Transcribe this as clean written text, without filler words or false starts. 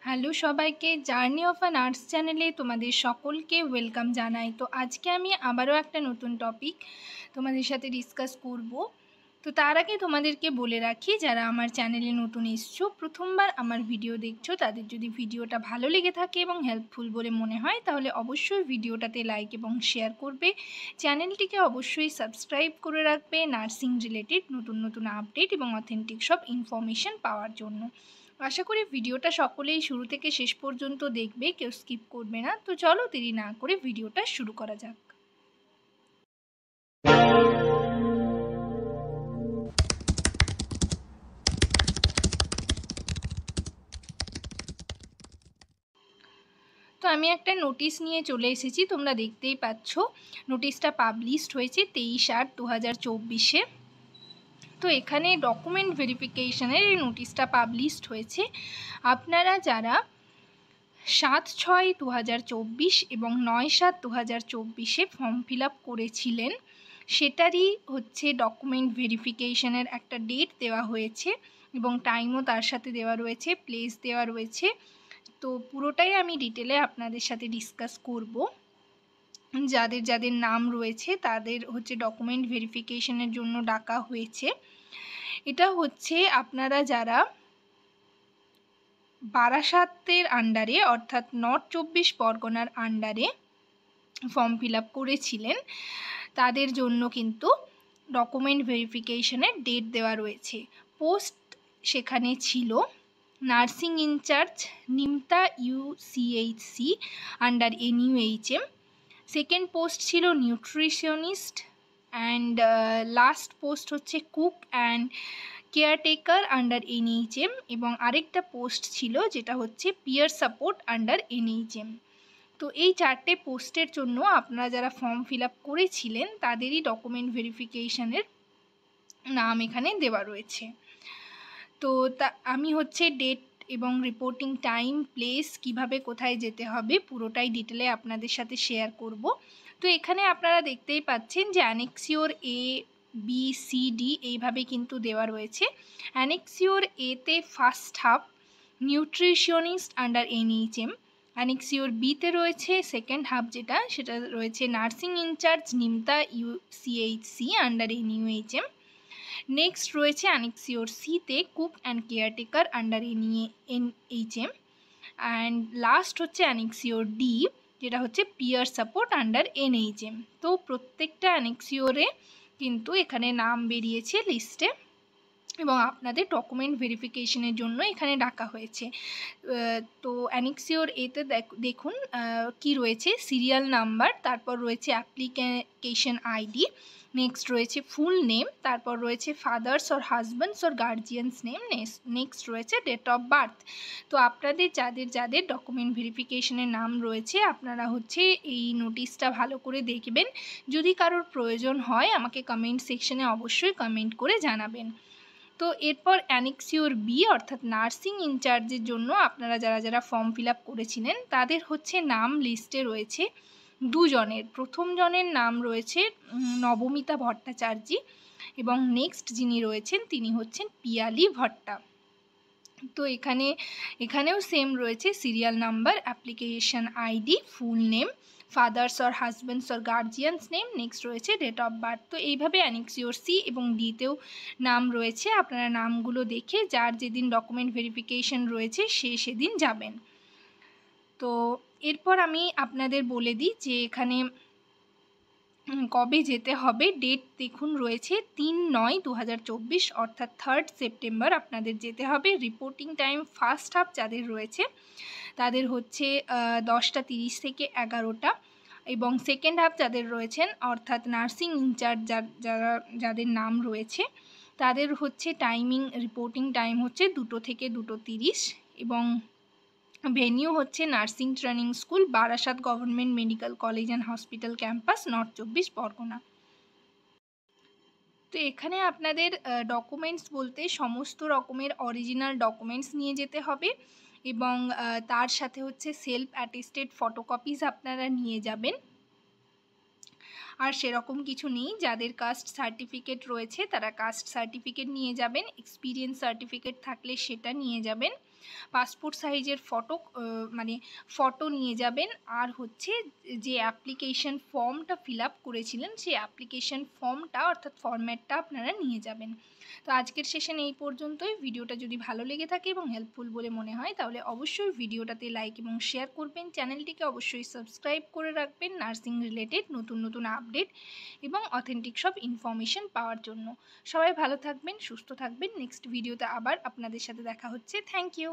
Hello সবাইকে, journey of a nurse চ্যানেলে তোমাদের সকলকে ওয়েলকাম জানাই। তো আজকে আমি আবারও একটা নতুন টপিক তোমাদের সাথে ডিসকাস করব। তো তার আগে তোমাদেরকে বলে রাখি, যারা আমার চ্যানেলে নতুন এসছো, প্রথমবার আমার ভিডিও দেখছো, তাদের যদি ভিডিওটা ভালো লেগে থাকে এবং হেল্পফুল বলে মনে হয়, তাহলে অবশ্যই ভিডিওটাতে লাইক এবং শেয়ার করবে। চ্যানেলটিকে অবশ্যই সাবস্ক্রাইব করে রাখবে নার্সিং রিলেটেড নতুন নতুন আপডেট এবং অথেন্টিক সব ইনফরমেশন পাওয়ার জন্য। আশা করি ভিডিওটা সকলেই শুরু থেকে শেষ পর্যন্ত দেখবে, কেউ স্কিপ করবে না। তো চলো দেরি না করে ভিডিওটা শুরু করা যাক। তো আমি একটা নোটিশ নিয়ে চলে এসেছি, তোমরা দেখতেই পাচ্ছ। নোটিশটা পাবলিশড হয়েছে 23/8/2024-এ। তো এখানে ডকুমেন্ট ভেরিফিকেশনের এই নোটিশটা পাবলিশড হয়েছে। আপনারা যারা 7/6/2024 এবং 9/7/2024-এ ফর্ম ফিল আপ করেছিলেন, সেটারই হচ্ছে ডকুমেন্ট ভেরিফিকেশনের একটা ডেট দেওয়া হয়েছে এবং টাইমও তার সাথে দেওয়া রয়েছে, প্লেস দেওয়া রয়েছে। তো পুরোটাই আমি ডিটেলে আপনাদের সাথে ডিসকাস করব। যাদের যাদের নাম রয়েছে তাদের হচ্ছে ডকুমেন্ট ভেরিফিকেশনের জন্য ডাকা হয়েছে। এটা হচ্ছে আপনারা যারা বারাসাতের আন্ডারে অর্থাৎ নর্থ 24 পরগনার আন্ডারে ফর্ম ফিল আপ করেছিলেন, তাদের জন্য কিন্তু ডকুমেন্ট ভেরিফিকেশনের ডেট দেওয়া রয়েছে। পোস্ট সেখানে ছিল nursing incharge Nimta UCHC under NUHM। Second post ছিল নিউট্রিশনিস্ট অ্যান্ড লাস্ট পোস্ট হচ্ছে cook and caretaker under NHM এবং আরেকটা পোস্ট ছিল যেটা হচ্ছে পিয়ার সাপোর্ট আন্ডার NHM। তো এই চারটে পোস্টের জন্য আপনারা যারা ফর্ম ফিল আপ করেছিলেন তাদেরই ডকুমেন্ট ভেরিফিকেশনের নাম এখানে দেওয়া রয়েছে। তো আমি হচ্ছে ডেট এবং রিপোর্টিং টাইম, প্লেস, কিভাবে কোথায় যেতে হবে পুরোটাই ডিটেলে আপনাদের সাথে শেয়ার করব। তো এখানে আপনারা দেখতেই পাচ্ছেন যে অ্যানেক্সিওর ABCD এইভাবে কিন্তু দেওয়া রয়েছে। অ্যানেক্সিওর এতে first half nutritionist under NHM, annexure বিতে রয়েছে সেকেন্ড হাফ সেটা রয়েছে nursing incharge Nimta UCHC under NUHM। Next রয়েছে অ্যানেক্সিওর সিতে cook and caretaker under NHM and last হচ্ছে অ্যানেক্সিওর ডি, যেটা হচ্ছে পিয়ার সাপোর্ট আন্ডার NHM। তো প্রত্যেকটা অ্যানেক্সিওরে কিন্তু এখানে নাম বেরিয়েছে লিস্টে এবং আপনাদের ডকুমেন্ট ভেরিফিকেশনের জন্য এখানে ডাকা হয়েছে। তো অ্যানেক্সিওর এতে দেখুন কি রয়েছে, সিরিয়াল নাম্বার, তারপর রয়েছে অ্যাপ্লিকেশন ID, নেক্সট রয়েছে ফুল নেম, তারপর রয়েছে father's or husbands or guardians name, next রয়েছে ডেট অফ বার্থ। তো আপনাদের যাদের যাদের ডকুমেন্ট ভেরিফিকেশনের নাম রয়েছে আপনারা হচ্ছে এই নোটিশটা ভালো করে দেখবেন। যদি কারোর প্রয়োজন হয় আমাকে কমেন্ট সেকশনে অবশ্যই কমেন্ট করে জানাবেন। তো এরপর অ্যানেক্সিওর বি অর্থাৎ নার্সিং ইনচার্জের জন্য আপনারা যারা যারা ফর্ম ফিল আপ করেছিলেন তাদের হচ্ছে নাম লিস্টে রয়েছে দুজনের। প্রথম জনের নাম রয়েছে নবমিতা ভট্টাচার্য এবং নেক্সট যিনি রয়েছেন তিনি হচ্ছেন পিয়ালি ভট্টা। তো এখানেও সেম রয়েছে serial number, application ID, full name, father's or husbands or guardians name, next রয়েছে ডেট অফ বার্থ। তো এইভাবে অ্যানেক্সিওর সি এবং ডিতেও নাম রয়েছে। আপনারা নামগুলো দেখে যার যেদিন ডকুমেন্ট ভেরিফিকেশন রয়েছে সেদিন যাবেন। তো এরপর আমি আপনাদের বলে দিই যে এখানে কবে যেতে হবে। ডেট দেখুন রয়েছে 3/9/2024 অর্থাৎ 3rd সেপ্টেম্বর আপনাদের যেতে হবে। রিপোর্টিং টাইম ফার্স্ট হাফ যাদের রয়েছে তাদের হচ্ছে 10:30 থেকে 11টা এবং সেকেন্ড হাফ যাদের রয়েছেন অর্থাৎ নার্সিং ইনচার্জ যাদের নাম রয়েছে তাদের হচ্ছে রিপোর্টিং টাইম হচ্ছে 2টো থেকে 2:30 এবং ভেনিউ হচ্ছে nursing training school, Barasat government medical college and hospital campus, north 24 Pargana. তো এখানে আপনাদের ডকুমেন্টস বলতে সমস্ত রকমের অরিজিনাল ডকুমেন্টস নিয়ে যেতে হবে এবং তার সাথে হচ্ছে সেলফ অ্যাটেস্টেড ফটোকপিস আপনারা নিয়ে যাবেন। আর সেরকম কিছু নেই। যাদের কাস্ট সার্টিফিকেট রয়েছে তারা কাস্ট সার্টিফিকেট নিয়ে যাবেন, এক্সপিরিয়েন্স সার্টিফিকেট থাকলে সেটা নিয়ে যাবেন। পাসপোর্ট সাইজের মানে ফটো নিয়ে যাবেন, আর হচ্ছে যে অ্যাপ্লিকেশন ফর্মটা ফিল আপ করেছিলেন সেই অ্যাপ্লিকেশন ফর্মটা অর্থাৎ ফরম্যাটটা আপনারা নিয়ে যাবেন। তো আজকের সেশন এই পর্যন্তই। ভিডিওটা যদি ভালো লেগে থাকে এবং হেল্পফুল বলে মনে হয় তাহলে অবশ্যই ভিডিওটাতে লাইক এবং শেয়ার করবেন, চ্যানেলটিকে অবশ্যই সাবস্ক্রাইব করে রাখবেন নার্সিং রিলেটেড নতুন নতুন আপডেট এবং অথেন্টিক সব ইনফরমেশন পাওয়ার জন্য। সবাই ভালো থাকবেন, সুস্থ থাকবেন। নেক্সট ভিডিওতে আবার আপনাদের সাথে দেখা হচ্ছে। Thank you.